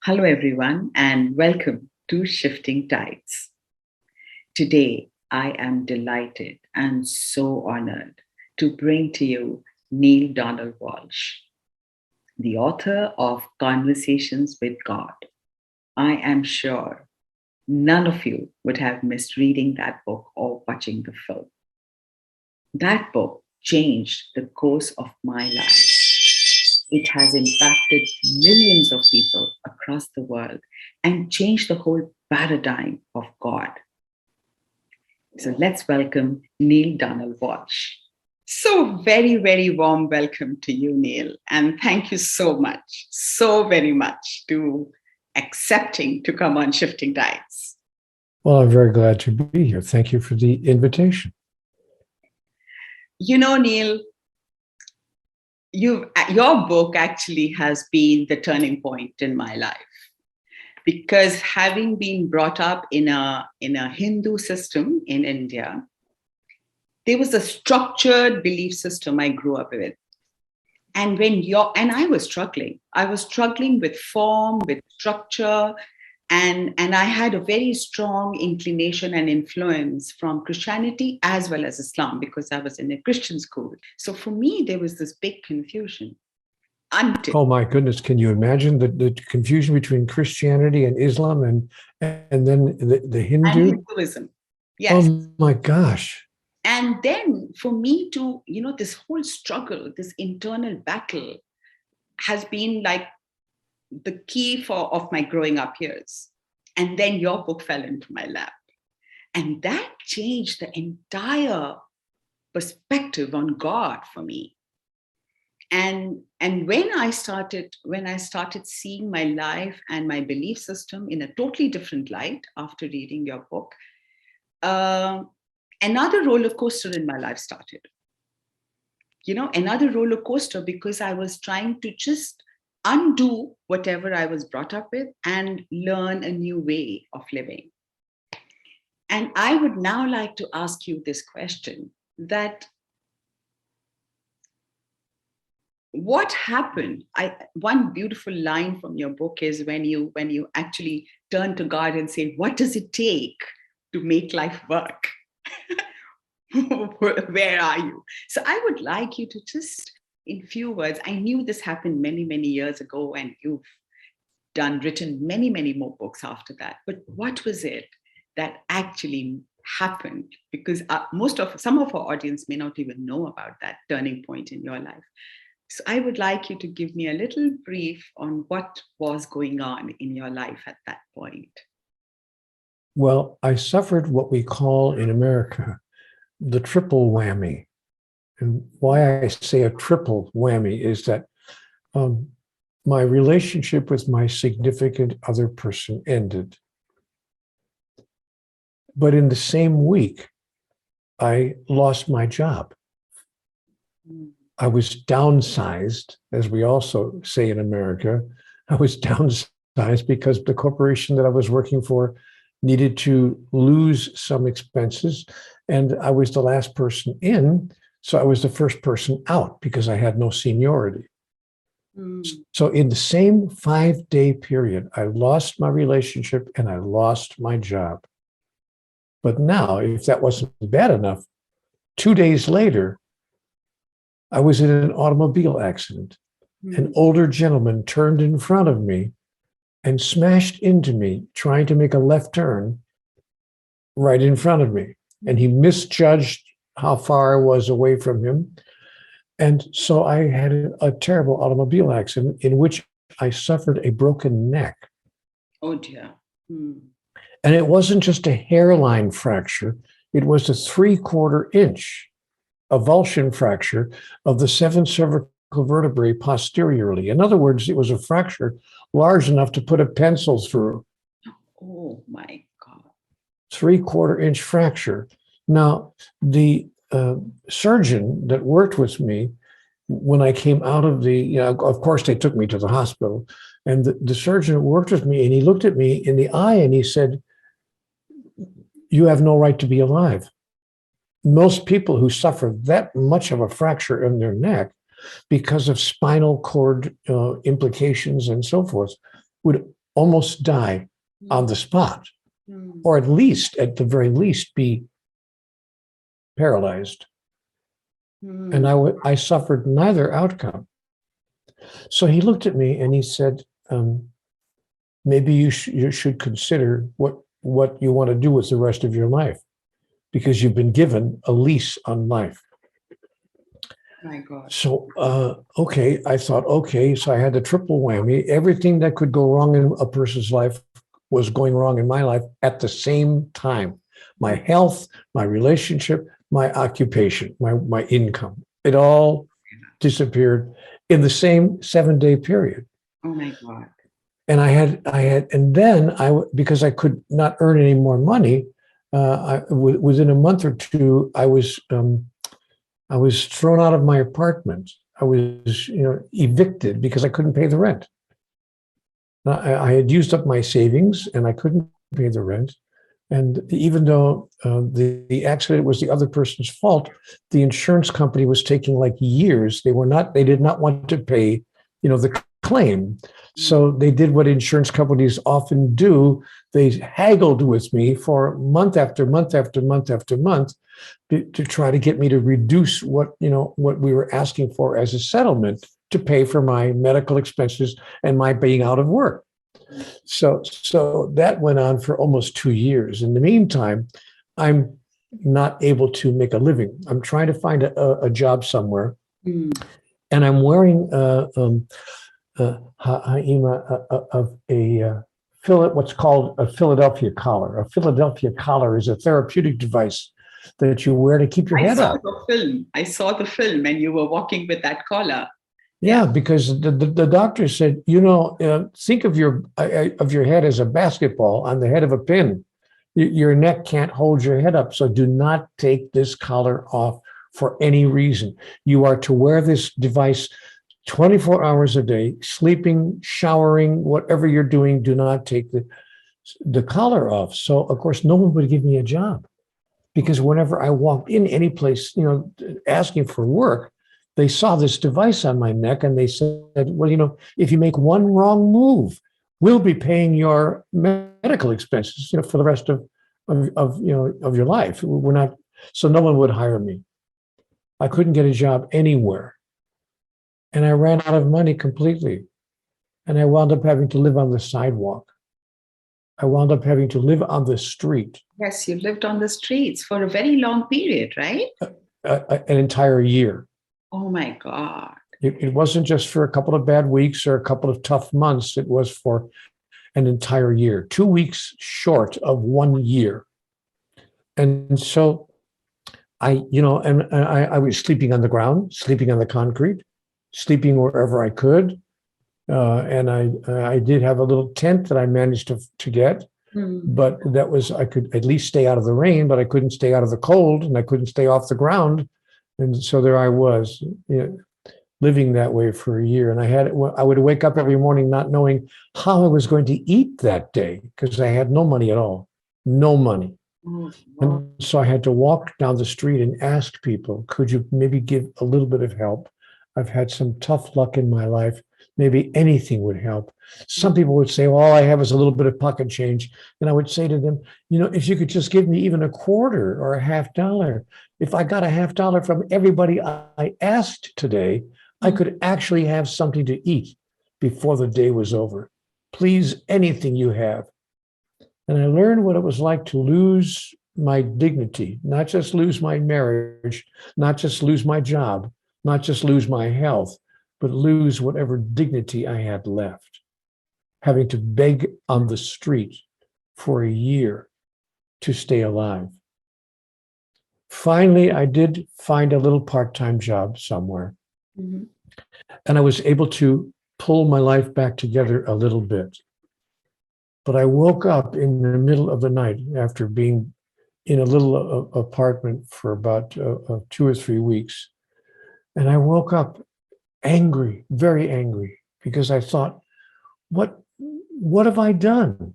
Hello, everyone, and welcome to Shifting Tides. Today, I am delighted and so honored to bring to you Neale Donald Walsch, the author of Conversations with God. I am sure none of you would have missed reading that book or watching the film. That book changed the course of my life. It has impacted millions of people across the world and changed the whole paradigm of God. So let's welcome Neale Donald Walsch. So very, very warm welcome to you, Neale. And thank you so much, so very much to accepting to come on Shifting Tides. Well, I'm very glad to be here. Thank you for the invitation. You know, Neale, your book actually has been the turning point in my life, because having been brought up in a Hindu system in India, there was a structured belief system I grew up with. And I was struggling with form, with structure, and I had a very strong inclination and influence from Christianity as well as Islam, because I was in a Christian school. So for me, there was this big confusion. Oh my goodness, can you imagine the confusion between Christianity and Islam and then the Hindu? And Hinduism. Yes. Oh my gosh. And then for me to, this whole struggle, this internal battle has been like the key of my growing up years. And then your book fell into my lap. And that changed the entire perspective on God for me. And when I started seeing my life and my belief system in a totally different light after reading your book, another roller coaster in my life started. Another roller coaster, because I was trying to just undo whatever I was brought up with and learn a new way of living. And I would now like to ask you this question, that what happened? One beautiful line from your book is when you actually turn to God and say, what does it take to make life work? Where are you? So I would like you to just, in few words, I knew this happened many, many years ago, and you've written many, many more books after that. But what was it that actually happened? Because some of our audience may not even know about that turning point in your life. So I would like you to give me a little brief on what was going on in your life at that point. Well, I suffered what we call in America the triple whammy. And why I say a triple whammy is that my relationship with my significant other person ended. But in the same week, I lost my job. I was downsized, as we also say in America. I was downsized because the corporation that I was working for needed to lose some expenses, and I was the last person in, so I was the first person out because I had no seniority. So in the same 5-day period, I lost my relationship and I lost my job. But now, if that wasn't bad enough, 2 days later, I was in an automobile accident. An older gentleman turned in front of me and smashed into me, trying to make a left turn right in front of me. And he misjudged how far I was away from him. And so I had a terrible automobile accident in which I suffered a broken neck. Oh dear. And it wasn't just a hairline fracture, it was a 3/4 inch avulsion fracture of the 7th cervical vertebrae posteriorly. In other words, it was a fracture large enough to put a pencil through. Oh my God. 3/4 inch fracture. Now, the surgeon that worked with me, when I came out of of course, they took me to the hospital, and the surgeon that worked with me, and he looked at me in the eye and he said, "You have no right to be alive." Most people who suffer that much of a fracture in their neck because of spinal cord implications and so forth would almost die on the spot, or at least, at the very least, be paralyzed. And I suffered neither outcome. So he looked at me and he said, maybe you should consider what you want to do with the rest of your life, because you've been given a lease on life. My God. So, okay, I thought, okay, so I had the triple whammy. Everything that could go wrong in a person's life was going wrong in my life at the same time. My health, my relationship, my occupation, my income, it all disappeared in the same 7-day period. Oh my God. And and then because I could not earn any more money, within a month or two, I was thrown out of my apartment. I was, evicted because I couldn't pay the rent. I had used up my savings and I couldn't pay the rent. And even though the accident was the other person's fault, the insurance company was taking like years. They did not want to pay, the claim. So they did what insurance companies often do. They haggled with me for month after month after month after month to try to get me to reduce what we were asking for as a settlement to pay for my medical expenses and my being out of work. So that went on for almost 2 years. In the meantime, I'm not able to make a living. I'm trying to find a job somewhere, and I'm wearing what's called a Philadelphia collar. A Philadelphia collar is a therapeutic device that you wear to keep your head up. I saw the film, and you were walking with that collar. Yeah, because the doctor said, think of your head as a basketball on the head of a pin. Your neck can't hold your head up, so do not take this collar off for any reason. You are to wear this device 24 hours a day, sleeping, showering, whatever you're doing. Do not take the collar off. So, of course, no one would give me a job, because whenever I walked in any place, asking for work, they saw this device on my neck and they said, well, if you make one wrong move, we'll be paying your medical expenses, for the rest of your life. We're not, so no one would hire me. I couldn't get a job anywhere. And I ran out of money completely. And I wound up having to live on the sidewalk. I wound up having to live on the street. Yes, you lived on the streets for a very long period, right? An entire year. Oh my God. It wasn't just for a couple of bad weeks or a couple of tough months. It was for an entire year, 2 weeks short of 1 year. And so I was sleeping on the ground, sleeping on the concrete, sleeping wherever I could. And I did have a little tent that I managed to get, but I could at least stay out of the rain, but I couldn't stay out of the cold, and I couldn't stay off the ground. And so there I was, living that way for a year. And I would wake up every morning not knowing how I was going to eat that day, because I had no money at all, no money. And so I had to walk down the street and ask people, could you maybe give a little bit of help? I've had some tough luck in my life. Maybe anything would help. Some people would say, well, all I have is a little bit of pocket change. And I would say to them, if you could just give me even a quarter or a $50. If I got a $50 from everybody I asked today, I could actually have something to eat before the day was over. Please, anything you have. And I learned what it was like to lose my dignity, not just lose my marriage, not just lose my job, not just lose my health, but lose whatever dignity I had left, having to beg on the street for a year to stay alive. Finally, I did find a little part-time job somewhere, and I was able to pull my life back together a little bit. But I woke up in the middle of the night after being in a little apartment for about 2 or 3 weeks, and I woke up angry, very angry, because I thought, what have I done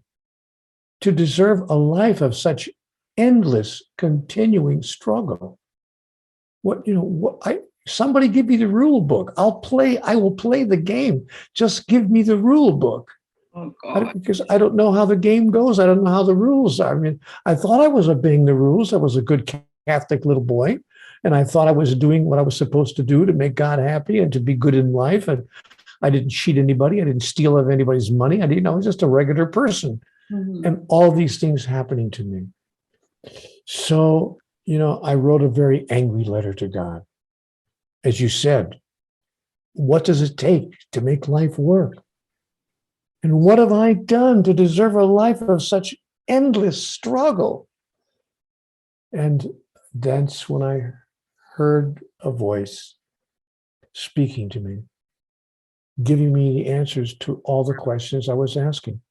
to deserve a life of such endless, continuing struggle? Somebody give me the rule book. I will play the game. Just give me the rule book. Oh God. Because I don't know how the game goes. I don't know how the rules are. I mean, I thought I was obeying the rules. I was a good Catholic little boy, and I thought I was doing what I was supposed to do to make God happy and to be good in life. And I didn't cheat anybody. I didn't steal of anybody's money. I was just a regular person. Mhm. And all these things happening to me. So, I wrote a very angry letter to God. As you said, what does it take to make life work? And what have I done to deserve a life of such endless struggle? And that's when I heard a voice speaking to me, giving me the answers to all the questions I was asking.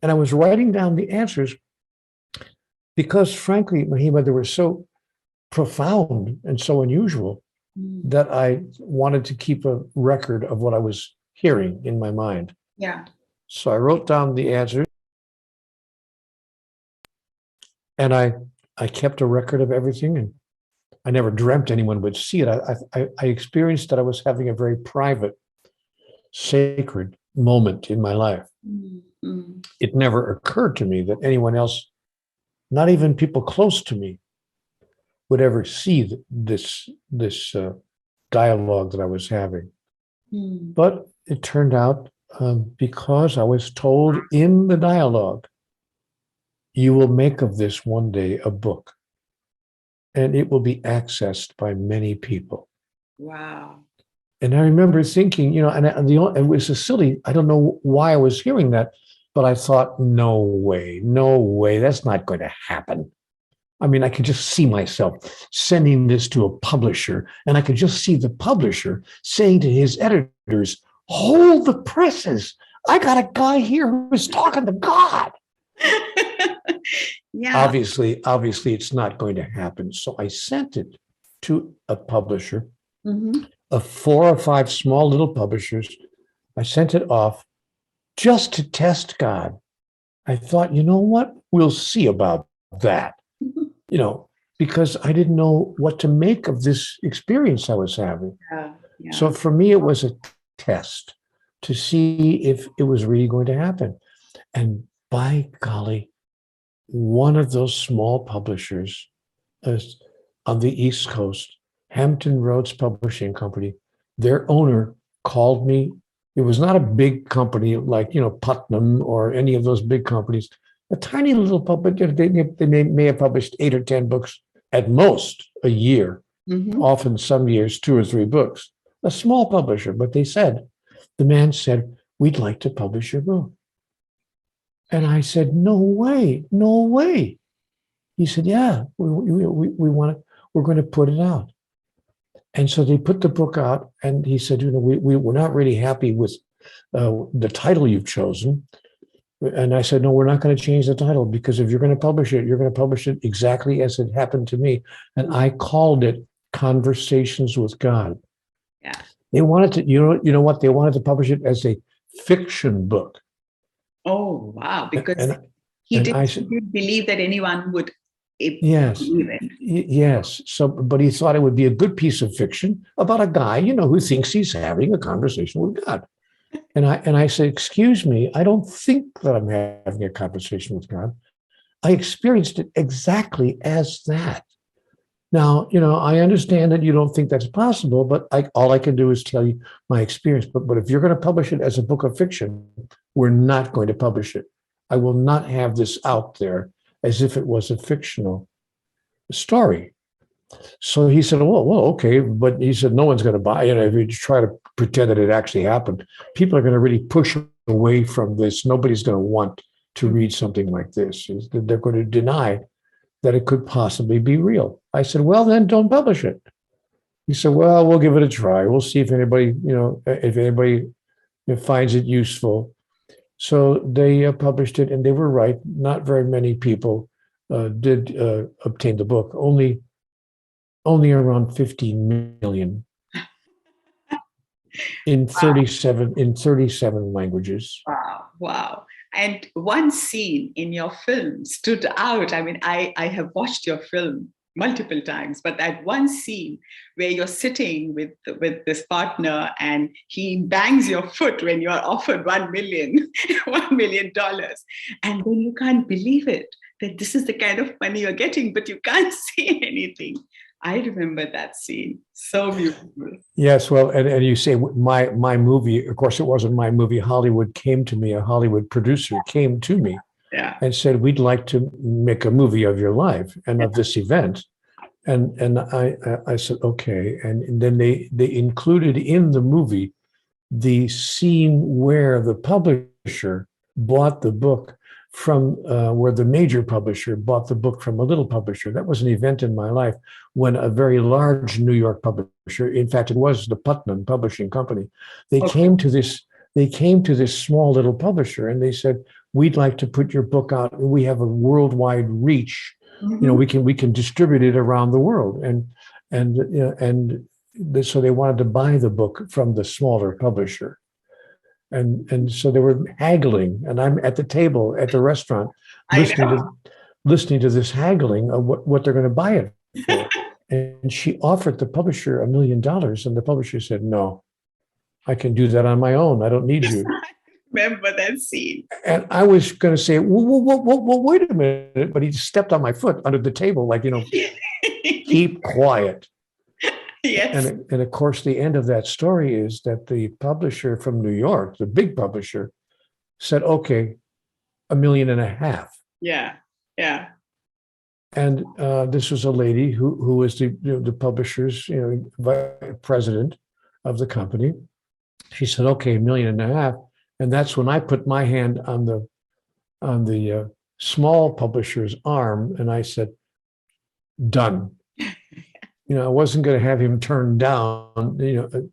And I was writing down the answers because, frankly, Mahima, they were so profound and so unusual Mm. that I wanted to keep a record of what I was hearing in my mind. Yeah. So I wrote down the answers, and I kept a record of everything, and I never dreamt anyone would see it. I experienced that I was having a very private, sacred moment in my life. Mm. Mm. It never occurred to me that anyone else, not even people close to me, would ever see this dialogue that I was having. Mm. But it turned out, because I was told in the dialogue, you will make of this one day a book, and it will be accessed by many people. Wow. And I remember thinking, it was a silly, I don't know why I was hearing that, but I thought, no way, that's not going to happen. I mean, I could just see myself sending this to a publisher, and I could just see the publisher saying to his editors, hold the presses. I got a guy here who's talking to God. Yeah. Obviously, it's not going to happen. So I sent it to a publisher, Mhm. of 4 or 5 small little publishers. I sent it off just to test God. I thought, you know what? We'll see about that. Because I didn't know what to make of this experience I was having. Yeah. Yeah. So for me, it was a test to see if it was really going to happen. And by golly, one of those small publishers on the East Coast, Hampton Roads Publishing Company, their owner called me. It was not a big company like, Putnam or any of those big companies. A tiny little publisher, they may have published 8 or 10 books at most a year, Mhm. often some years 2 or 3 books. A small publisher, but the man said, we'd like to publish your book. And I said, no way. He said, yeah, we want to, we're going to put it out. And so they put the book out, and he said, we're not really happy with the title you've chosen. And I said, no, we're not going to change the title, because if you're going to publish it, you're going to publish it exactly as it happened to me. And I called it Conversations with God. Yeah. They wanted to, you know what? They wanted to publish it as a fiction book. Oh, wow. Because And he I said, didn't believe that anyone would yes, believe it. yes. So, but he thought it would be a good piece of fiction about a guy, who thinks he's having a conversation with God. And I said, excuse me, I don't think that I'm having a conversation with God. I experienced it exactly as that. Now, I understand that you don't think that's possible, but all I can do is tell you my experience. But if you're going to publish it as a book of fiction, we're not going to publish it. I will not have this out there as if it was a fictional story. So he said, well, okay. But he said, no one's going to buy it. If you try to pretend that it actually happened, people are going to really push away from this. Nobody's going to want to read something like this. They're going to deny that it could possibly be real. I said, well, then don't publish it. He said, well, we'll give it a try. We'll see if anybody finds it useful. So they published it, and they were right. Not very many people did obtain the book. Only around 15 million in 37 languages. Wow. Wow. And one scene in your film stood out. I mean, I have watched your film multiple times, but that one scene where you're sitting with this partner and he bangs your foot when you are offered 1 million, $1 million, and then you can't believe it, that this is the kind of money you're getting, but you can't say anything. I remember that scene. So beautiful. Yes, well, and you say my movie, of course, it wasn't my movie. Hollywood came to me, a Hollywood producer came to me Yeah. and said, we'd like to make a movie of your life and of this event. And I said, okay. And then they included in the movie the scene where the publisher bought the book from where the major publisher bought the book from a little publisher. That was an event in my life when a very large New York publisher, in fact, it was the Putnam Publishing Company, they came to this small little publisher and they said, we'd like to put your book out. We have a worldwide reach. Mm-hmm. You know, we can distribute it around the world. So they wanted to buy the book from the smaller publisher. And so they were haggling, and I'm at the table at the restaurant listening to this haggling of what they're going to buy it for. And she offered the publisher $1 million, and the publisher said, no, I can do that on my own. I don't need you. Remember that scene. And I was going to say, well, wait a minute, but he stepped on my foot under the table, like, keep quiet. Yes. And of course, the end of that story is that the publisher from New York, the big publisher, said, okay, $1.5 million. Yeah. Yeah. And this was a lady who was the publisher's president of the company. She said, okay, $1.5 million. And that's when I put my hand on the small publisher's arm, and I said, done. I wasn't going to have him turn down,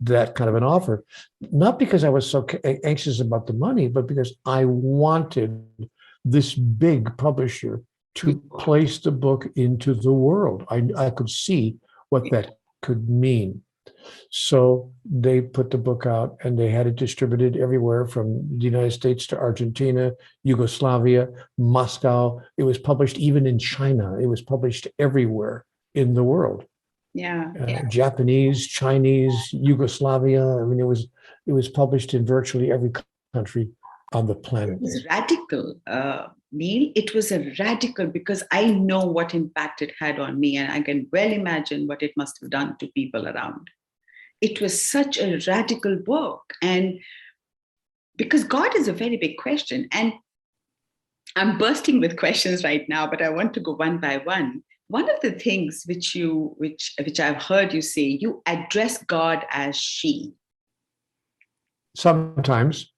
that kind of an offer, not because I was so anxious about the money, but because I wanted this big publisher to place the book into the world. I could see what that could mean. So they put the book out and they had it distributed everywhere from the United States to Argentina, Yugoslavia, Moscow. It was published even in China. It was published everywhere in the world. Yeah. Japanese, Chinese, Yugoslavia. I mean, it was published in virtually every country on the planet. It was radical, Neale. It was a radical, because I know what impact it had on me, and I can well imagine what it must have done to people around. It was such a radical book, and because God is a very big question, and I'm bursting with questions right now, but I want to go one by one. One of the things which I've heard you say, you address God as she. Sometimes.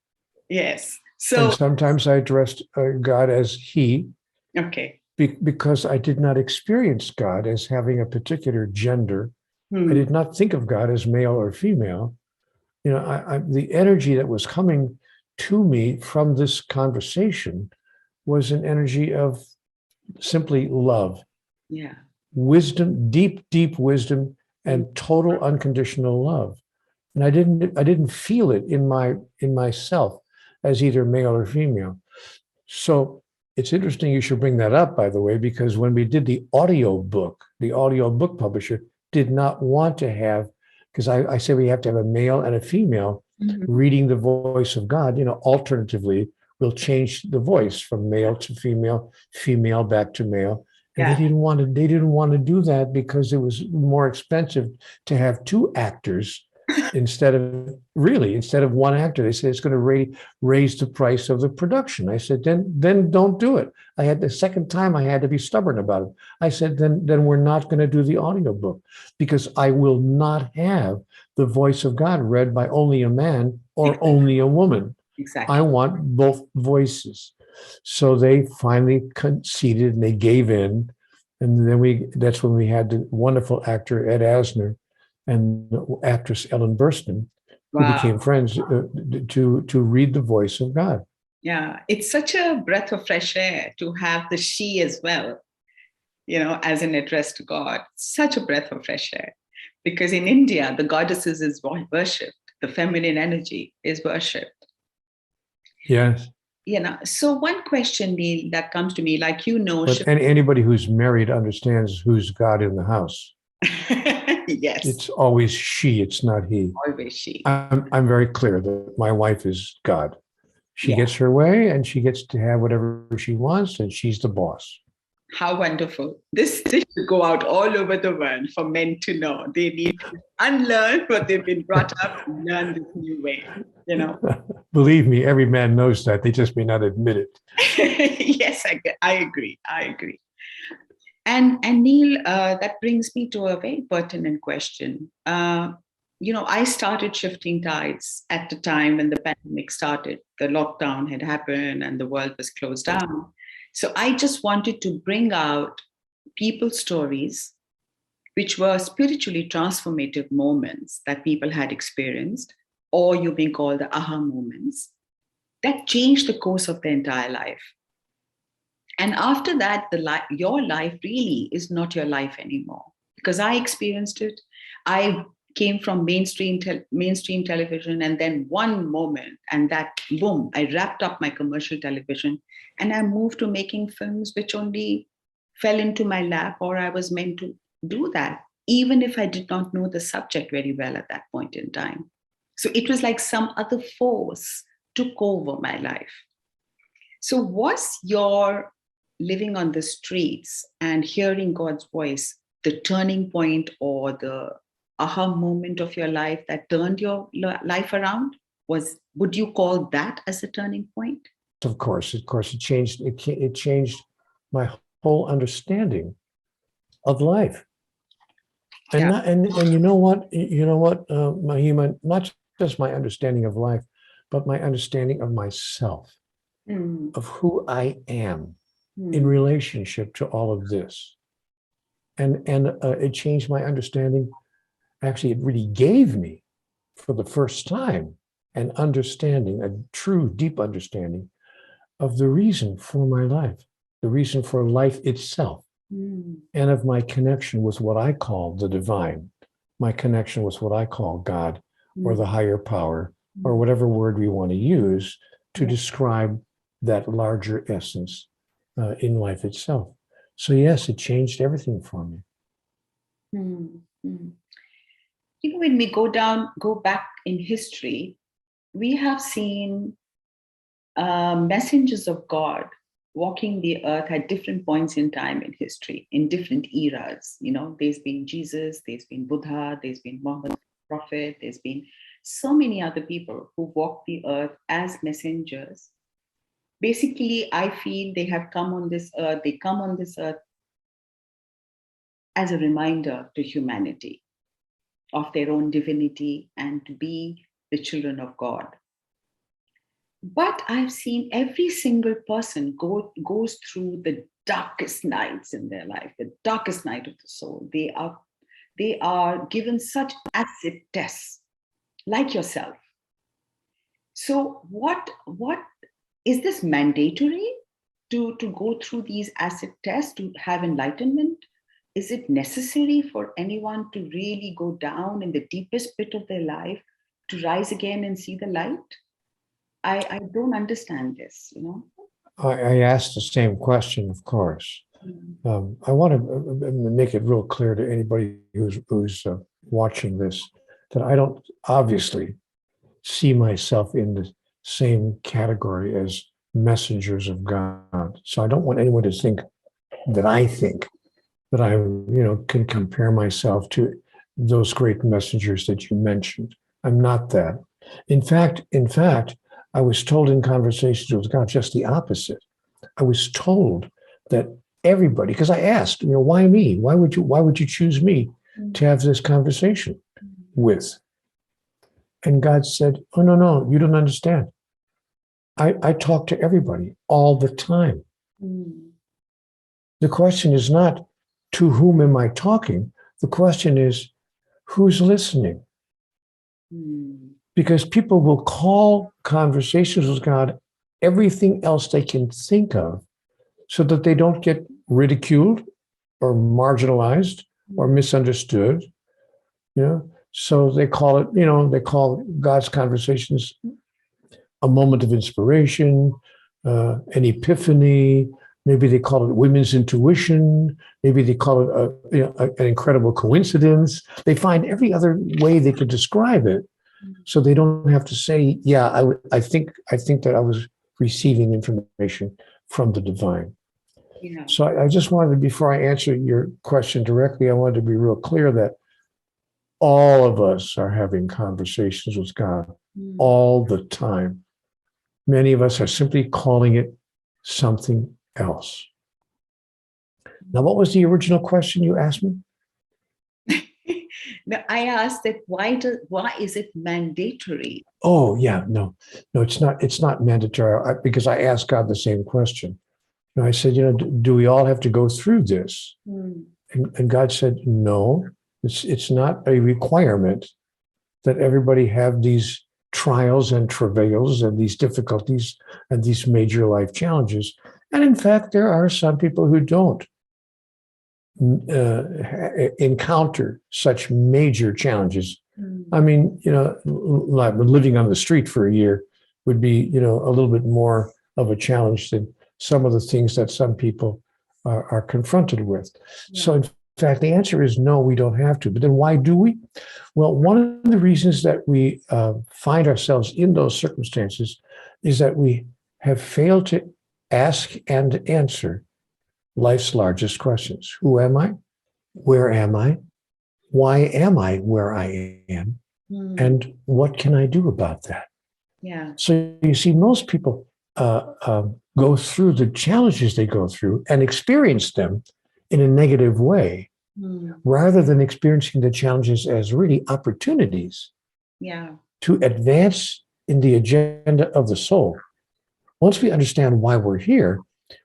Yes. And sometimes I addressed God as he. Okay. Because I did not experience God as having a particular gender. I did not think of God as male or female. The energy that was coming to me from this conversation was an energy of simply love. Yeah. Wisdom, deep wisdom, and total unconditional love. And I didn't feel it in myself as either male or female. So it's interesting you should bring that up, by the way, because when we did the audio book publisher did not want to have, because I say we have to have a male and a female reading the voice of God. Alternatively, we'll change the voice from male to female, female back to male. And they didn't want to do that because it was more expensive to have two actors instead of one actor. They said it's going to raise the price of the production. I said, then don't do it. The second time I had to be stubborn about it. I said, then we're not going to do the audiobook, because I will not have the voice of God read by only a man or only a woman. Exactly. I want both voices. So they finally conceded and they gave in. And then that's when we had the wonderful actor Ed Asner and the actress Ellen Burstyn, who became friends, to read the voice of God. Yeah, it's such a breath of fresh air to have the she as well, as an address to God. Such a breath of fresh air. Because in India, the goddesses is worshipped. The feminine energy is worshipped. Yes. So one question, Neil, that comes to me, like, But anybody who's married understands who's God in the house. Yes, It's always she, it's not he. always she. I'm very clear that my wife is God. She Yeah. gets her way and she gets to have whatever she wants, and she's the boss. How wonderful. This should go out all over the world for men to know. They need to unlearn what they've been brought up and learn this new way, Believe me, every man knows that. They just may not admit it. Yes, I agree. I agree. And Neil, that brings me to a very pertinent question. I started shifting tides at the time when the pandemic started. The lockdown had happened and the world was closed down. So I just wanted to bring out people's stories, which were spiritually transformative moments that people had experienced, or you may call the aha moments, that changed the course of their entire life. And after that, your life really is not your life anymore, because I experienced it. I came from mainstream television, and then one moment, and that boom, I wrapped up my commercial television, and I moved to making films which only fell into my lap, or I was meant to do that, even if I did not know the subject very well at that point in time. So it was like some other force took over my life. So was your living on the streets and hearing God's voice the turning point or the aha moment of your life that turned your life around? Would you call that as a turning point? Of course, it changed. It changed my whole understanding of life. And Yeah. and you know what, Mahima, not just my understanding of life, but my understanding of myself, of who I am in relationship to all of this. And it changed my understanding. Actually, it really gave me, for the first time, an understanding, a true, deep understanding of the reason for my life, the reason for life itself, and of my connection with what I call the divine, my connection with what I call God or the higher power, or whatever word we want to use to describe that larger essence in life itself. So yes, it changed everything for me. When we go back in history, we have seen messengers of God walking the earth at different points in time in history, in different eras. There's been Jesus, there's been Buddha, there's been Muhammad, Prophet, there's been so many other people who walked the earth as messengers. Basically, I feel they come on this earth as a reminder to humanity of their own divinity and to be the children of God. But I've seen every single person goes through the darkest nights in their life, the darkest night of the soul. They are given such acid tests, like yourself. So what is this mandatory to go through these acid tests to have enlightenment? Is it necessary for anyone to really go down in the deepest pit of their life to rise again and see the light? I don't understand this, I asked the same question, of course. I want to make it real clear to anybody who's watching this that I don't obviously see myself in the same category as messengers of God. So I don't want anyone to think that I can compare myself to those great messengers that you mentioned. I'm not that. In fact, I was told in conversations with God just the opposite. I was told that everybody, because I asked, why me? Why would you choose me to have this conversation with? And God said, oh, no, you don't understand. I talk to everybody all the time. The question is not to whom am I talking? The question is who's listening? Because people will call conversations with God everything else they can think of so that they don't get ridiculed or marginalized or misunderstood. So they call it, they call God's conversations a moment of inspiration, an epiphany. Maybe they call it women's intuition. Maybe they call it an incredible coincidence. They find every other way they could describe it, so they don't have to say, "Yeah, I think that I was receiving information from the divine." Yeah. So I just wanted, before I answer your question directly, I wanted to be real clear that all of us are having conversations with God all the time. Many of us are simply calling it something else. Now, what was the original question you asked me? No, I asked that why is it mandatory? Oh, yeah, no, it's not. It's not mandatory, because I asked God the same question. And I said, do we all have to go through this? And God said, no, it's not a requirement that everybody have these trials and travails and these difficulties and these major life challenges. And in fact, there are some people who don't encounter such major challenges. I mean, living on the street for a year would be, a little bit more of a challenge than some of the things that some people are confronted with. Yeah. So in fact, the answer is no, we don't have to. But then why do we? Well, one of the reasons that we find ourselves in those circumstances is that we have failed to ask and answer life's largest questions. Who am I? Where am I? Why am I where I am? And what can I do about that? Yeah. So you see, most people go through the challenges they go through and experience them in a negative way, rather than experiencing the challenges as really opportunities to advance in the agenda of the soul. Once we understand why we're here,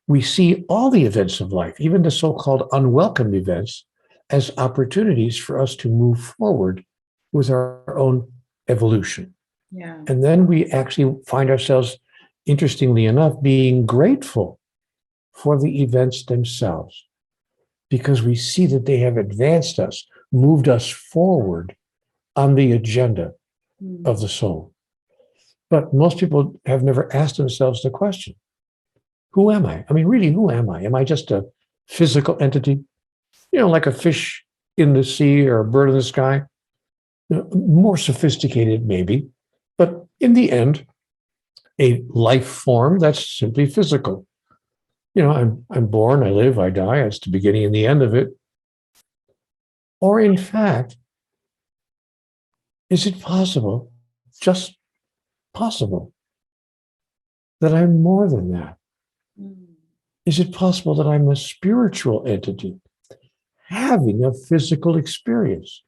we see all the events of life, even the so-called unwelcome events, as opportunities for us to move forward with our own evolution. Yeah. And then we actually find ourselves, interestingly enough, being grateful for the events themselves, because we see that they have advanced us, moved us forward on the agenda of the soul. But most people have never asked themselves the question, who am I? I mean, really, who am I? Am I just a physical entity? Like a fish in the sea or a bird in the sky? More sophisticated, maybe. But in the end, a life form that's simply physical. I'm born, I live, I die. It's the beginning and the end of it. Or in fact, is it possible, just possible, that I'm more than that? Is it possible that I'm a spiritual entity having a physical experience?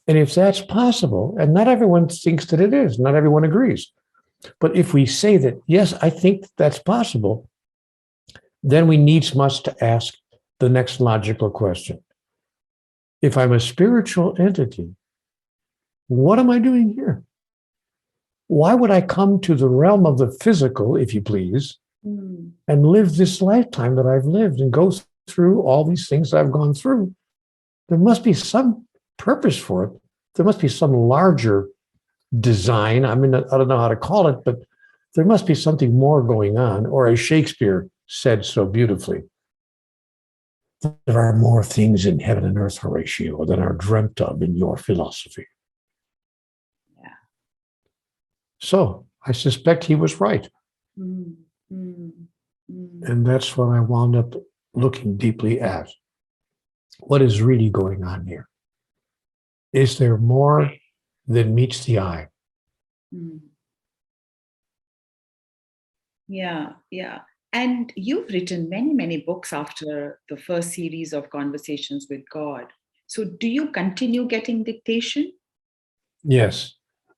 And if that's possible, and not everyone thinks that it is, not everyone agrees, but if we say that, yes, I think that's possible, then we needs must to ask the next logical question. If I'm a spiritual entity, what am I doing here? Why would I come to the realm of the physical, if you please, and live this lifetime that I've lived and go through all these things that I've gone through? There must be some purpose for it. There must be some larger design. I mean, I don't know how to call it, but there must be something more going on. Or as Shakespeare said so beautifully, there are more things in heaven and earth, Horatio, than are dreamt of in your philosophy. Yeah. So I suspect he was right. And that's what I wound up looking deeply at. What is really going on here? Is there more than meets the eye? Yeah, yeah. And you've written many, many books after the first series of Conversations with God. So do you continue getting dictation? Yes,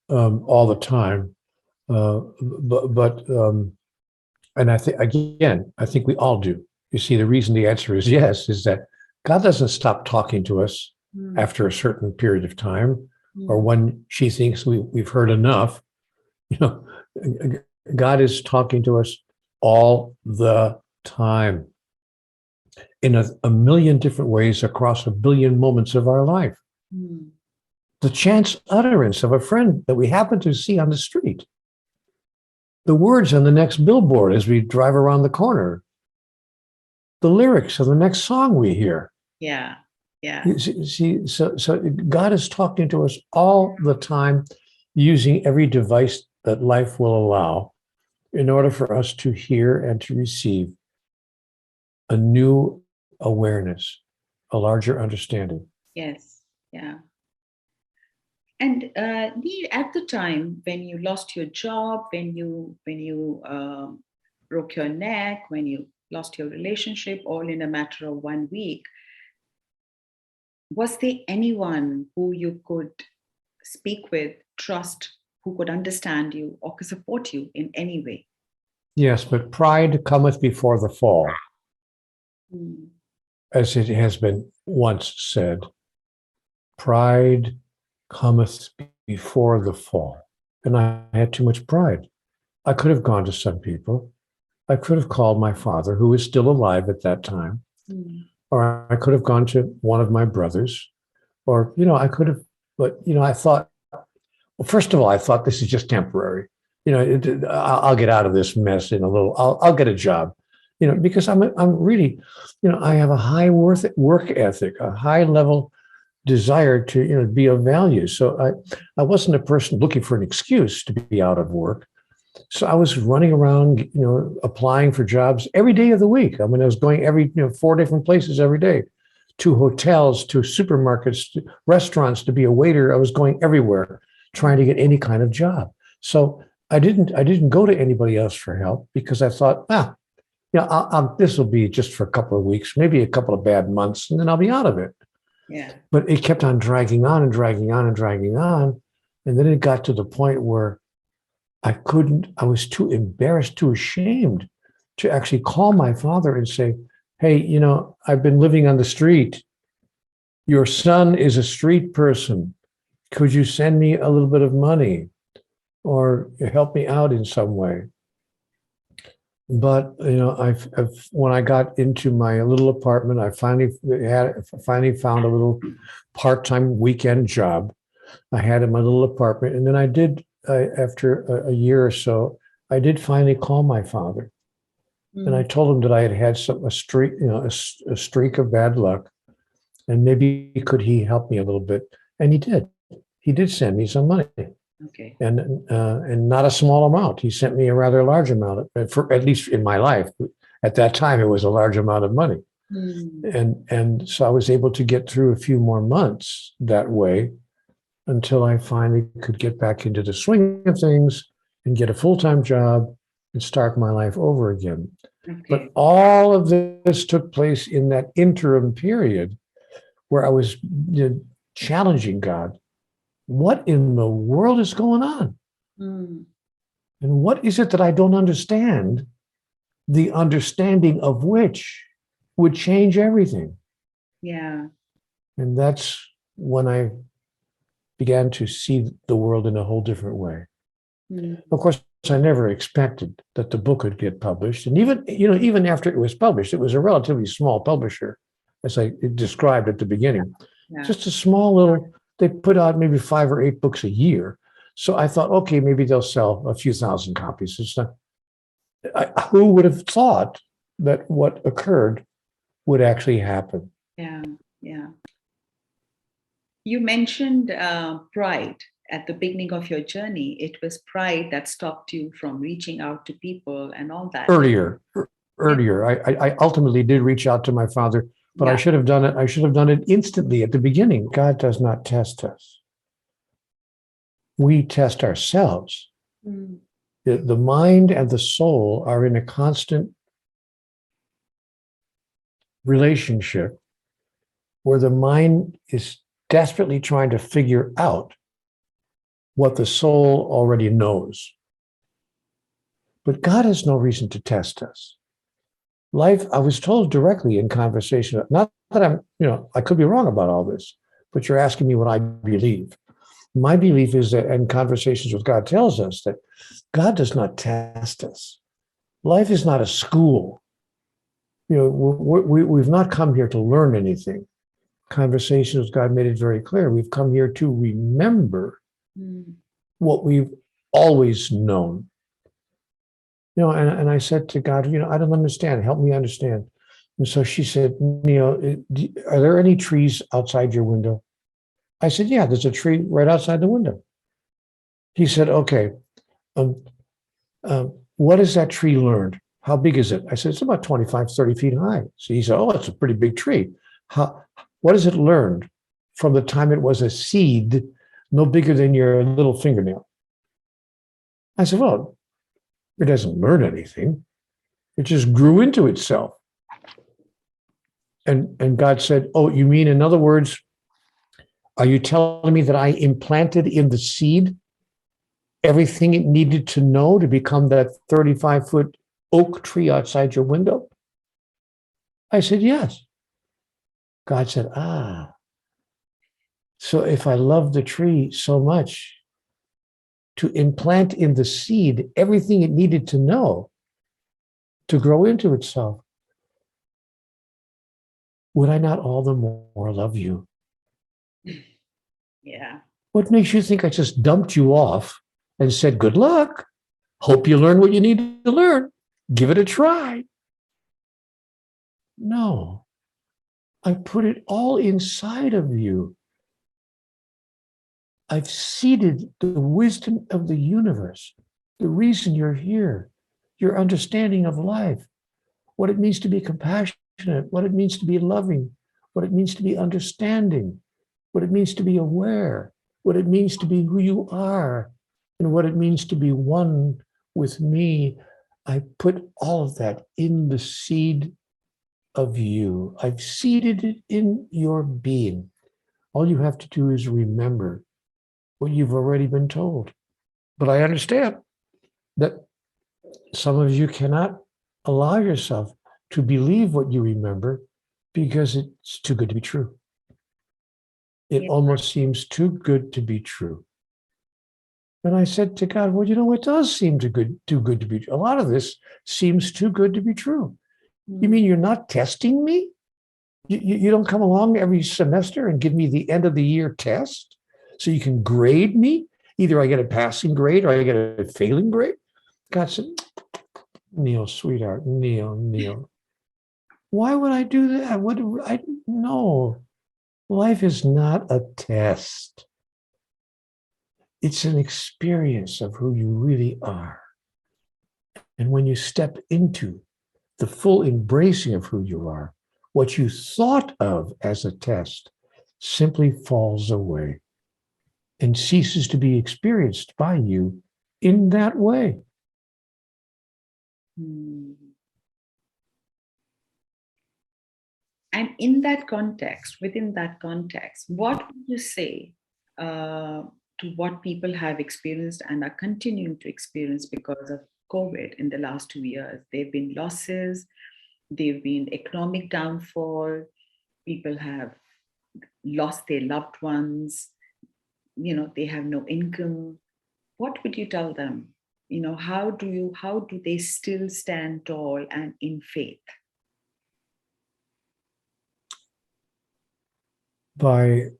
all the time. And I think, again, I think we all do. You see, the reason the answer is yes is that God doesn't stop talking to us after a certain period of time, or when she thinks we've heard enough. God is talking to us all the time in a million different ways across a billion moments of our life. The chance utterance of a friend that we happen to see on the street the words on the next billboard as we drive around the corner, the lyrics of the next song we hear. Yeah. Yeah. You see, so God is talking to us all the time, using every device that life will allow in order for us to hear and to receive a new awareness, a larger understanding. Yes. Yeah. And Neil, at the time when you lost your job, when you broke your neck, when you lost your relationship, all in a matter of 1 week, was there anyone who you could speak with, trust, who could understand you or could support you in any way? Yes, but pride cometh before the fall, Mm. as it has been once said. Pride cometh before the fall. And I had too much pride. I could have gone to some people. I could have called my father, who was still alive at that time, Mm. or I could have gone to one of my brothers, or, I could have, but, I thought, well, first of all, I thought this is just temporary. I'll get out of this mess in a little, I'll get a job, because I'm really, I have a high work ethic, a high level desire to, be of value. So I wasn't a person looking for an excuse to be out of work. So I was running around, applying for jobs every day of the week. I mean, I was going 4 different places every day, to hotels, to supermarkets, to restaurants, to be a waiter. I was going everywhere trying to get any kind of job. So I didn't go to anybody else for help, because I thought, this will be just for a couple of weeks, maybe a couple of bad months, and then I'll be out of it. Yeah. But it kept on dragging on and dragging on and dragging on. And then it got to the point where I was too embarrassed, too ashamed to actually call my father and say, hey, I've been living on the street. Your son is a street person. Could you send me a little bit of money or help me out in some way? But I've when I got into my little apartment, I finally found a little part-time weekend job I had in my little apartment, and then I did after a year or so, I did finally call my father, and I told him that I had had a streak of bad luck, and maybe could he help me a little bit, and he did. He did send me some money. Okay. And not a small amount. He sent me a rather large amount, for at least in my life. At that time, it was a large amount of money, and so I was able to get through a few more months that way, until I finally could get back into the swing of things and get a full-time job and start my life over again. Okay. But all of this took place in that interim period where I was challenging God. What in the world is going on? And what is it that I don't understand, the understanding of which would change everything? Yeah. And that's when I began to see the world in a whole different way. Of course, I never expected that the book would get published. And even after it was published, it was a relatively small publisher, as I described at the beginning. Yeah. Just a small little, they put out maybe 5 or 8 books a year. So I thought, okay, maybe they'll sell a few thousand copies. It's not, who would have thought that what occurred would actually happen? Yeah. Yeah. You mentioned pride at the beginning of your journey. It was pride that stopped you from reaching out to people and all that. Earlier, I ultimately did reach out to my father, but I should have done it. I should have done it instantly at the beginning. God does not test us. We test ourselves. The mind and the soul are in a constant relationship where the mind is desperately trying to figure out what the soul already knows. But God has no reason to test us. Life, I was told directly in conversation, not that I could be wrong about all this, but you're asking me what I believe. My belief is that, and conversations with God tells us, that God does not test us. Life is not a school. We've not come here to learn anything. Conversations with God made it very clear. We've come here to remember what we've always known. And I said to God, I don't understand. Help me understand. And so she said, Neil, are there any trees outside your window? I said, yeah, there's a tree right outside the window. He said, okay, um, what has that tree learned? How big is it? I said, it's about 25, 30 feet high. So he said, oh, it's a pretty big tree. What has it learned from the time it was a seed, no bigger than your little fingernail? I said, well, it doesn't learn anything. It just grew into itself. And God said, oh, you mean, in other words, are you telling me that I implanted in the seed everything it needed to know to become that 35-foot oak tree outside your window? I said, yes. God said, so if I love the tree so much, to implant in the seed everything it needed to know to grow into itself, would I not all the more love you? Yeah. What makes you think I just dumped you off and said, good luck? Hope you learn what you need to learn. Give it a try. No, I put it all inside of you. I've seeded the wisdom of the universe, the reason you're here, your understanding of life, what it means to be compassionate, what it means to be loving, what it means to be understanding, what it means to be aware, what it means to be who you are, and what it means to be one with me. I put all of that in the seed of you. I've seeded it in your being. All you have to do is remember what you've already been told. But I understand that some of you cannot allow yourself to believe what you remember because it's too good to be true. It Yeah. almost seems too good to be true. And I said to God, well, it does seem too good to be true. A lot of this seems too good to be true. You mean you're not testing me? You don't come along every semester and give me the end of the year test so you can grade me? Either I get a passing grade or I get a failing grade? God said, Neil, sweetheart, Neil. Why would I do that? No, life is not a test. It's an experience of who you really are. And when you step into the full embracing of who you are, what you thought of as a test simply falls away and ceases to be experienced by you in that way. And in that context, within that context, what would you say to what people have experienced and are continuing to experience because of COVID in the last 2 years? There have been losses, there have been economic downfall, people have lost their loved ones, they have no income. What would you tell them? How do they still stand tall and in faith? By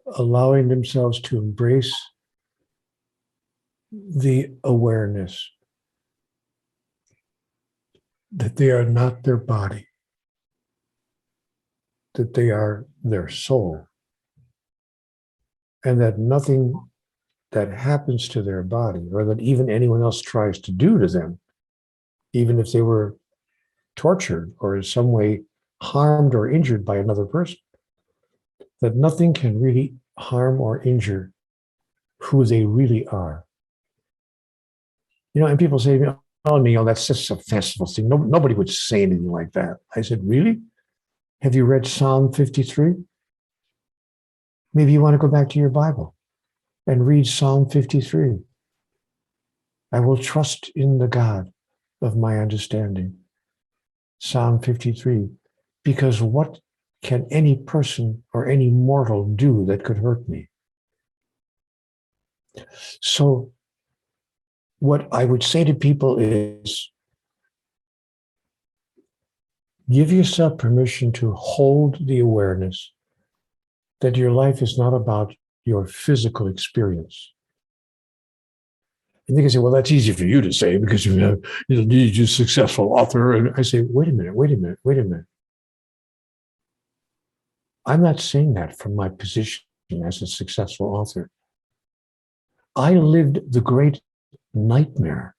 allowing themselves to embrace the awareness that they are not their body, that they are their soul, and that nothing that happens to their body or that even anyone else tries to do to them, even if they were tortured or in some way harmed or injured by another person, that nothing can really harm or injure who they really are. And people say, oh, Neil, that's just a fanciful thing. Nobody would say anything like that. I said, really? Have you read Psalm 53? Maybe you want to go back to your Bible and read Psalm 53. I will trust in the God of my understanding. Psalm 53. Because what can any person or any mortal do that could hurt me? So what I would say to people is, give yourself permission to hold the awareness that your life is not about your physical experience. And they can say, well, that's easy for you to say because you're a successful author. And I say, wait a minute. I'm not saying that from my position as a successful author. I lived the great nightmare.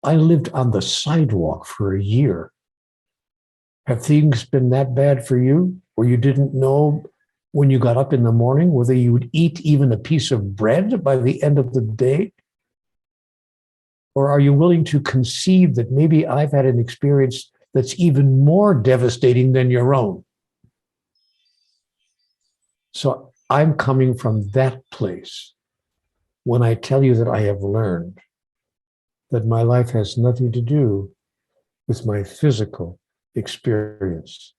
I lived on the sidewalk for a year. Have things been that bad for you where you didn't know when you got up in the morning whether you would eat even a piece of bread by the end of the day? Or are you willing to concede that maybe I've had an experience that's even more devastating than your own? So I'm coming from that place when I tell you that I have learned that my life has nothing to do with my physical experience,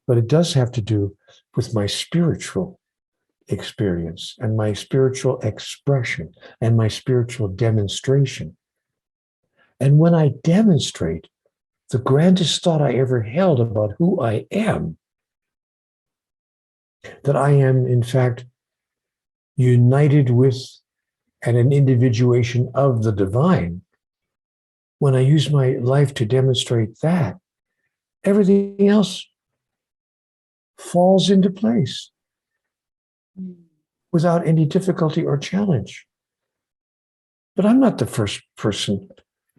but it does have to do with my spiritual experience and my spiritual expression and my spiritual demonstration. And when I demonstrate the grandest thought I ever held about who I am, that I am, in fact, united with and an individuation of the divine, when I use my life to demonstrate that, everything else falls into place without any difficulty or challenge. But I'm not the first person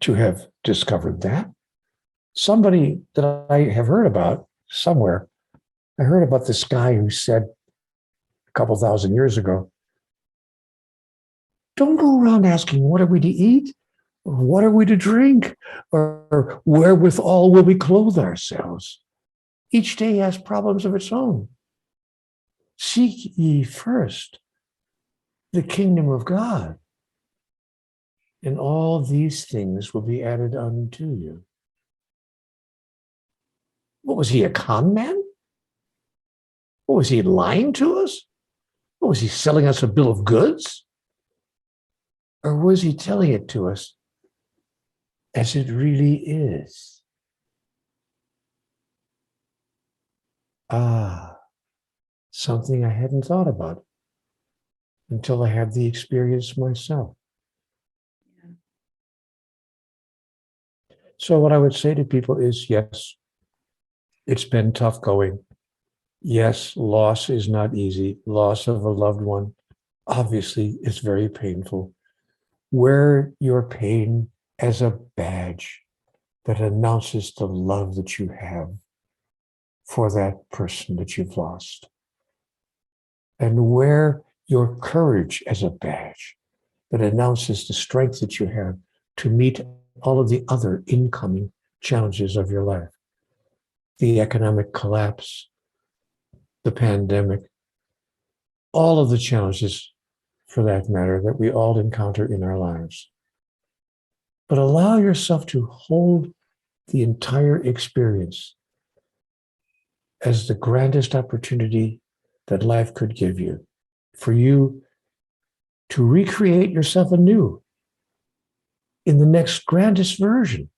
to have discovered that. Somebody that I have heard about somewhere, I heard about this guy who said a couple thousand years ago, don't go around asking, what are we to eat? Or what are we to drink? Or wherewithal will we clothe ourselves? Each day has problems of its own. Seek ye first the kingdom of God, and all these things will be added unto you. What was he, a con man? What was he, lying to us? What was he, selling us a bill of goods? Or was he telling it to us as it really is? Ah, something I hadn't thought about until I had the experience myself. Yeah. So what I would say to people is, yes, it's been tough going. Yes, loss is not easy. Loss of a loved one, obviously, is very painful. Wear your pain as a badge that announces the love that you have for that person that you've lost. And wear your courage as a badge that announces the strength that you have to meet all of the other incoming challenges of your life. The economic collapse, the pandemic, all of the challenges, for that matter, that we all encounter in our lives. But allow yourself to hold the entire experience as the grandest opportunity that life could give you, for you to recreate yourself anew in the next grandest version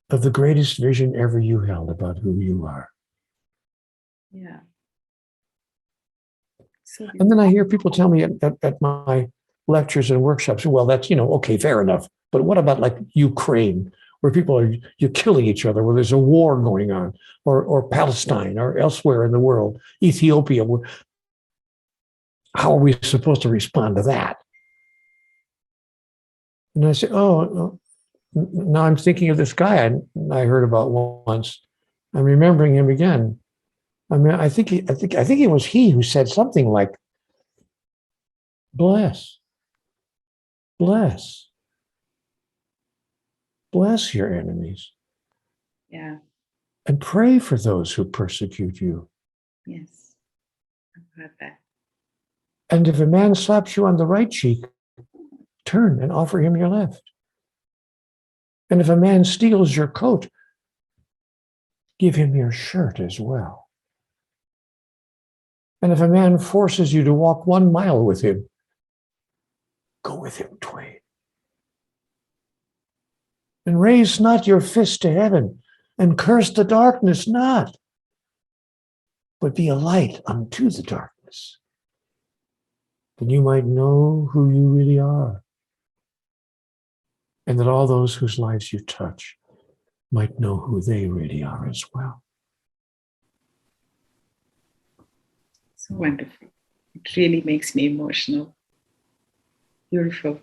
of the greatest vision ever you held about who you are. Yeah. So And then I hear people tell me at my lectures and workshops, well, that's, okay, fair enough. But what about like Ukraine, where people you're killing each other, where there's a war going on, or Palestine, or elsewhere in the world, Ethiopia? How are we supposed to respond to that? And I say, oh, now I'm thinking of this guy I heard about once. I'm remembering him again. I mean, I think it was he who said something like, bless your enemies. yeah. And pray for those who persecute you. Yes. I've heard that. And if a man slaps you on the right cheek, turn and offer him your left. And if a man steals your coat, give him your shirt as well. And if a man forces you to walk 1 mile with him, go with him twain. And raise not your fist to heaven, and curse the darkness not, but be a light unto the darkness. then you might know who you really are. And that all those whose lives you touch might know who they really are as well. So wonderful. It really makes me emotional. Beautiful.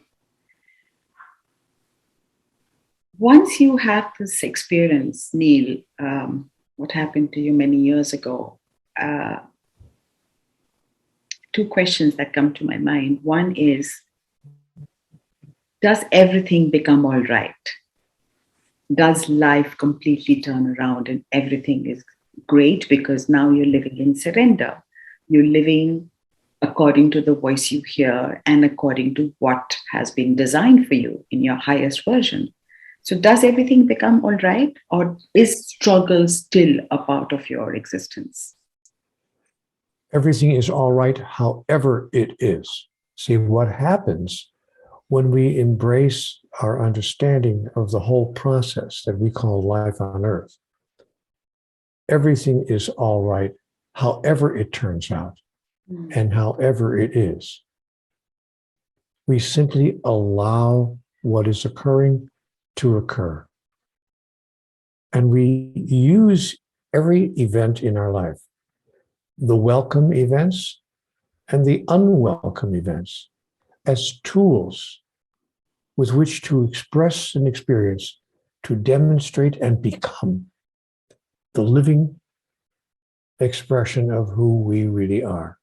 Once you had this experience, Neale, what happened to you many years ago, two questions that come to my mind. One is, does everything become all right? Does life completely turn around and everything is great because now you're living in surrender? You're living according to the voice you hear and according to what has been designed for you in your highest version. So does everything become all right, or is struggle still a part of your existence? Everything is all right, however it is. See, what happens when we embrace our understanding of the whole process that we call life on earth? Everything is all right, however it turns out, and however it is. We simply allow what is occurring to occur. And we use every event in our life, the welcome events and the unwelcome events, as tools with which to express an experience, to demonstrate and become the living expression of who we really are.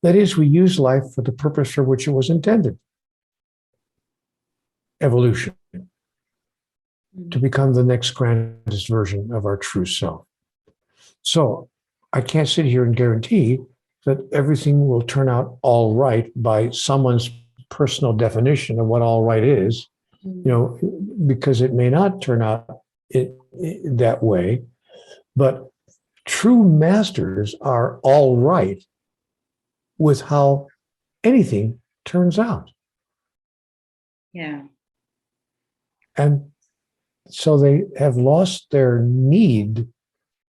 That is, we use life for the purpose for which it was intended. Evolution, to become the next grandest version of our true self. So I can't sit here and guarantee that everything will turn out all right by someone's personal definition of what all right is, because it may not turn out that way. But true masters are all right with how anything turns out. Yeah. And so they have lost their need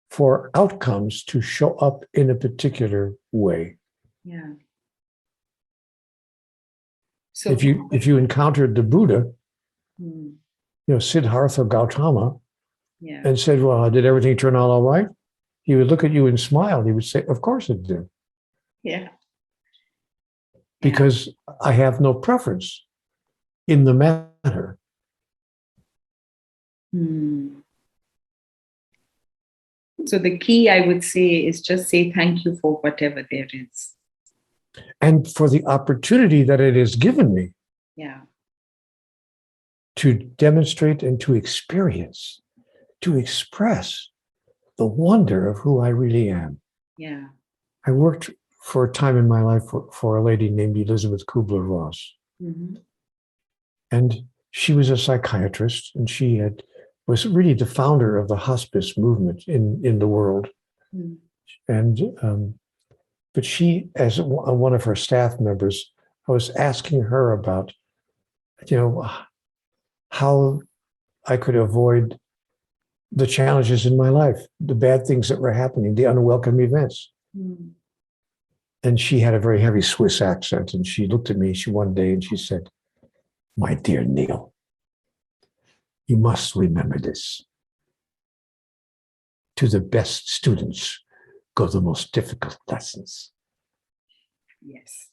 for outcomes to show up in a particular way. Yeah. So if you encountered the Buddha, Siddhartha Gautama, and said, "Well, did everything turn out all right?" He would look at you and smile. He would say, "Of course it did." Yeah. Because I have no preference in the matter. So the key, I would say, is just say thank you for whatever there is. And for the opportunity that it has given me. Yeah. To demonstrate and to experience, to express the wonder of who I really am. Yeah. I worked for a time in my life for a lady named Elizabeth Kubler-Ross. And she was a psychiatrist, and she was really the founder of the hospice movement in the world. And but she, as one of her staff members, I was asking her about, how I could avoid the challenges in my life, the bad things that were happening, the unwelcome events. And she had a very heavy Swiss accent, and she looked at me one day and she said, "My dear Neale, you must remember this. To the best students go the most difficult lessons." Yes.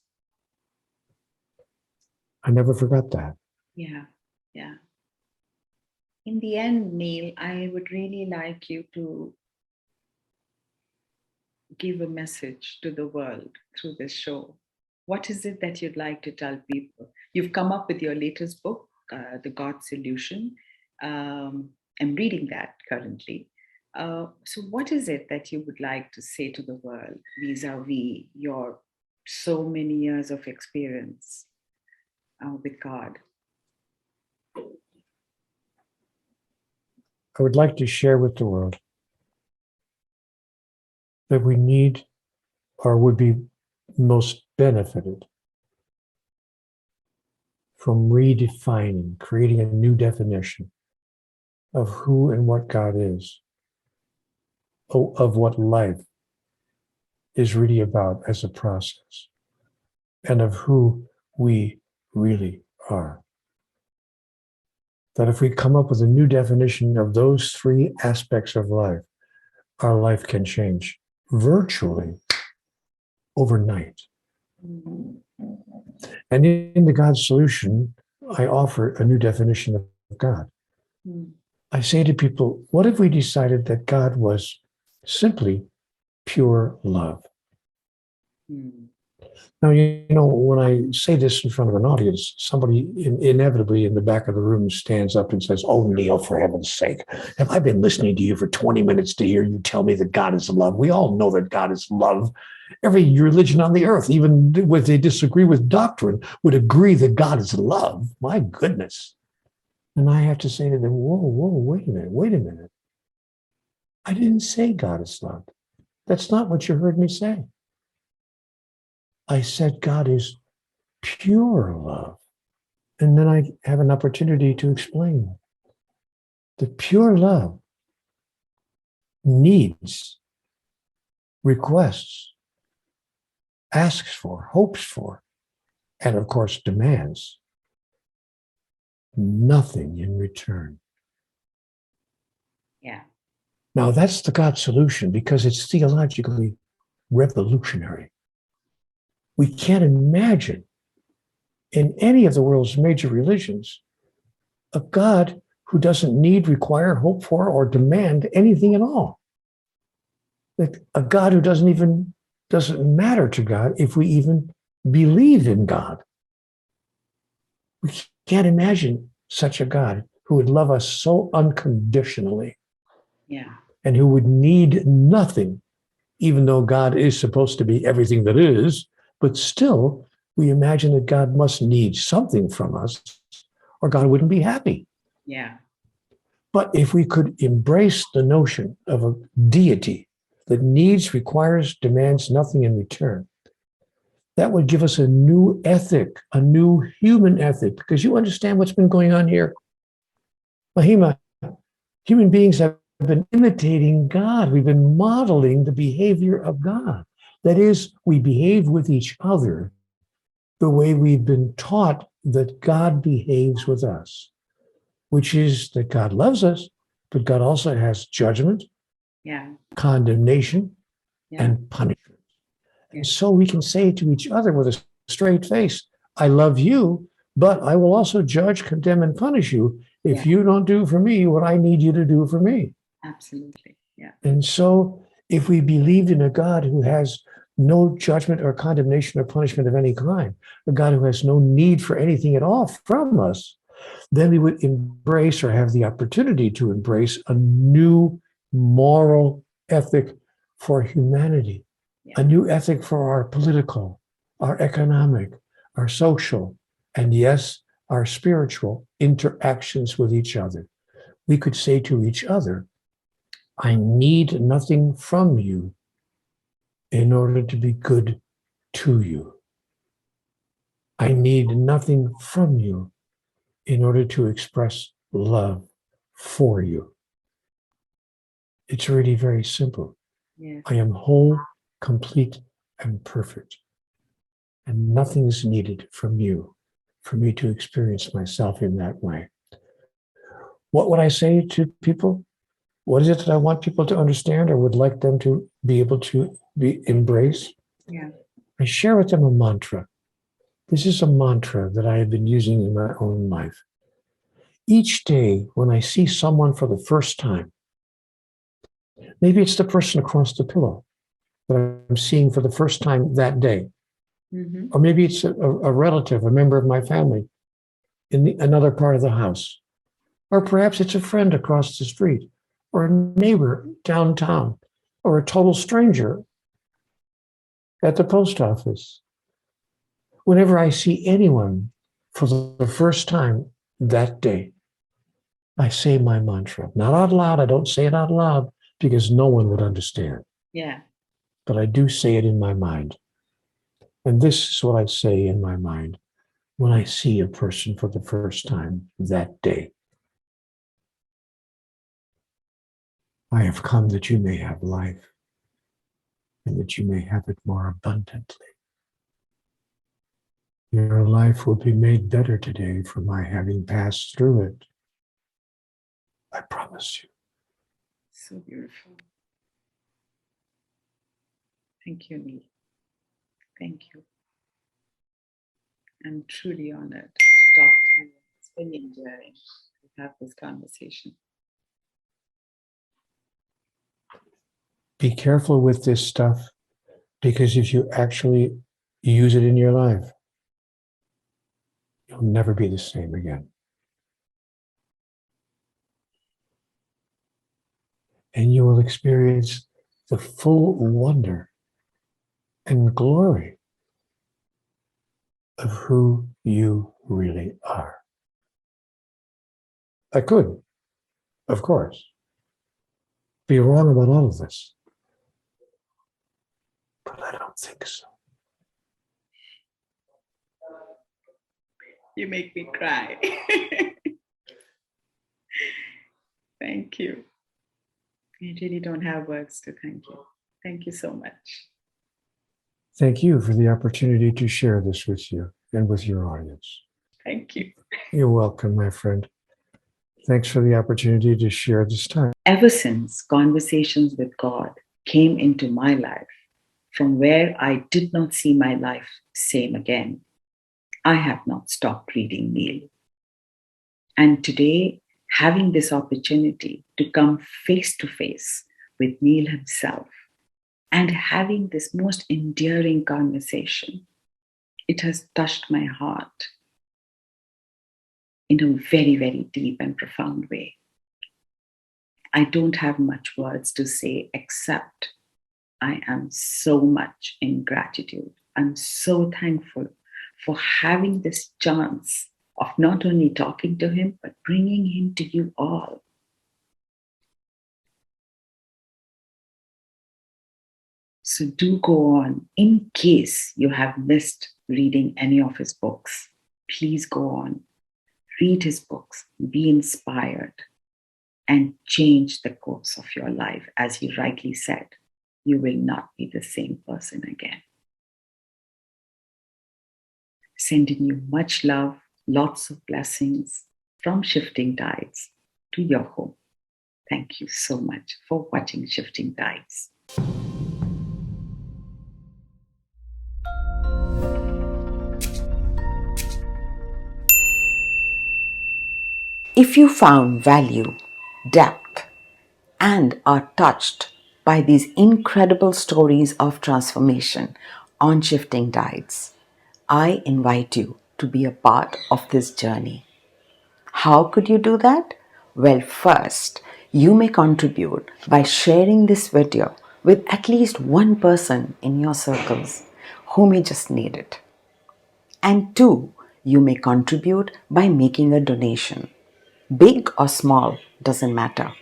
I never forgot that. Yeah. Yeah. In the end, Neale, I would really like you to give a message to the world through this show. What is it that you'd like to tell people? You've come up with your latest book, The God Solution. I'm reading that currently. So what is it that you would like to say to the world vis-a-vis your so many years of experience with God? I would like to share with the world that we need, or would be most benefited from redefining, creating a new definition of who and what God is, of what life is really about as a process. and of who we really are. That if we come up with a new definition of those three aspects of life, our life can change virtually overnight. And in the God solution, I offer a new definition of God. I say to people, what if we decided that God was simply pure love? Now, you know, when I say this in front of an audience, somebody inevitably in the back of the room stands up and says, "Oh, Neale, for heaven's sake, have I been listening to you for 20 minutes to hear you tell me that God is love? We all know that God is love. Every religion on the earth, even if they disagree with doctrine, would agree that God is love. My goodness." And I have to say to them, whoa, wait a minute. I didn't say God is love. That's not what you heard me say. I said God is pure love. And then I have an opportunity to explain. The pure love needs, requests, asks for, hopes for, and of course demands nothing in return. Yeah. Now that's the God solution because it's theologically revolutionary. We can't imagine in any of the world's major religions a God who doesn't need, require, hope for, or demand anything at all. A God who doesn't matter to God if we even believe in God. We can't imagine such a God who would love us so unconditionally. Yeah. And who would need nothing, even though God is supposed to be everything that is, but still we imagine that God must need something from us or God wouldn't be happy. Yeah. But if we could embrace the notion of a deity that needs, requires, demands nothing in return, that would give us a new ethic, a new human ethic, because you understand what's been going on here. Mahima, human beings have been imitating God. We've been modeling the behavior of God. That is, we behave with each other the way we've been taught that God behaves with us, which is that God loves us, but God also has judgment, condemnation, and punishment. And so we can say to each other with a straight face, I love you, but I will also judge, condemn, and punish you if you don't do for me what I need you to do for me. Absolutely. Yeah. And so if we believed in a God who has no judgment or condemnation or punishment of any kind, a God who has no need for anything at all from us, then we would embrace or have the opportunity to embrace a new moral ethic for humanity, a new ethic for our political, our economic, our social, and yes, our spiritual interactions with each other. We could say to each other, I need nothing from you in order to be good to you. I need nothing from you in order to express love for you. It's really very simple. I am whole, complete, and perfect. And nothing is needed from you for me to experience myself in that way. What would I say to people? What is it that I want people to understand or would like them to be able to embrace? I share with them a mantra. This is a mantra that I have been using in my own life. Each day when I see someone for the first time, maybe it's the person across the pillow that I'm seeing for the first time that day. Or maybe it's a relative, a member of my family in another part of the house. Or perhaps it's a friend across the street, or a neighbor downtown, or a total stranger at the post office. Whenever I see anyone for the first time that day, I say my mantra. Not out loud. I don't say it out loud because no one would understand. But I do say it in my mind. And this is what I say in my mind when I see a person for the first time that day. I have come that you may have life, and that you may have it more abundantly. Your life will be made better today for my having passed through it. I promise you. So beautiful. Thank you, Neale. Thank you. I'm truly honored to talk to you. It's very endearing to have this conversation. Be careful with this stuff, because if you actually use it in your life, you'll never be the same again. And you will experience the full wonder and glory of who you really are. I could, of course, be wrong about all of this, but I don't think so. You make me cry. Thank you. I really don't have words to thank you. Thank you so much. Thank you for the opportunity to share this with you and with your audience. Thank you. You're welcome, my friend. Thanks for the opportunity to share this time. Ever since conversations with God came into my life, from where I did not see my life same again, I have not stopped reading Neale. And today, having this opportunity to come face to face with Neale himself and having this most endearing conversation, it has touched my heart in a very, very deep and profound way. I don't have much words to say except I am so much in gratitude. I'm so thankful for having this chance of not only talking to him, but bringing him to you all. So do go on. In case you have missed reading any of his books, please go on. Read his books, be inspired, and change the course of your life. As he rightly said, you will not be the same person again. Sending you much love, lots of blessings from Shifting Tides to your home. Thank you so much for watching Shifting Tides. If you found value, depth, and are touched by these incredible stories of transformation on Shifting Tides, I invite you to be a part of this journey. How could you do that? Well, first, you may contribute by sharing this video with at least one person in your circles who may just need it. And two, you may contribute by making a donation. Big or small, doesn't matter.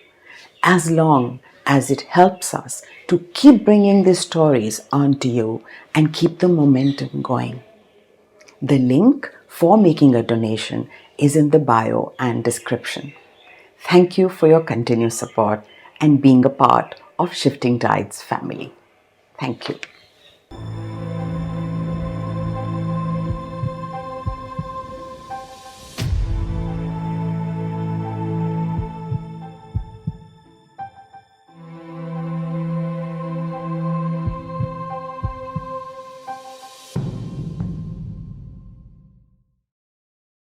As long as it helps us to keep bringing these stories onto you and keep the momentum going. The link for making a donation is in the bio and description. Thank you for your continued support and being a part of Shifting Tides family. Thank you.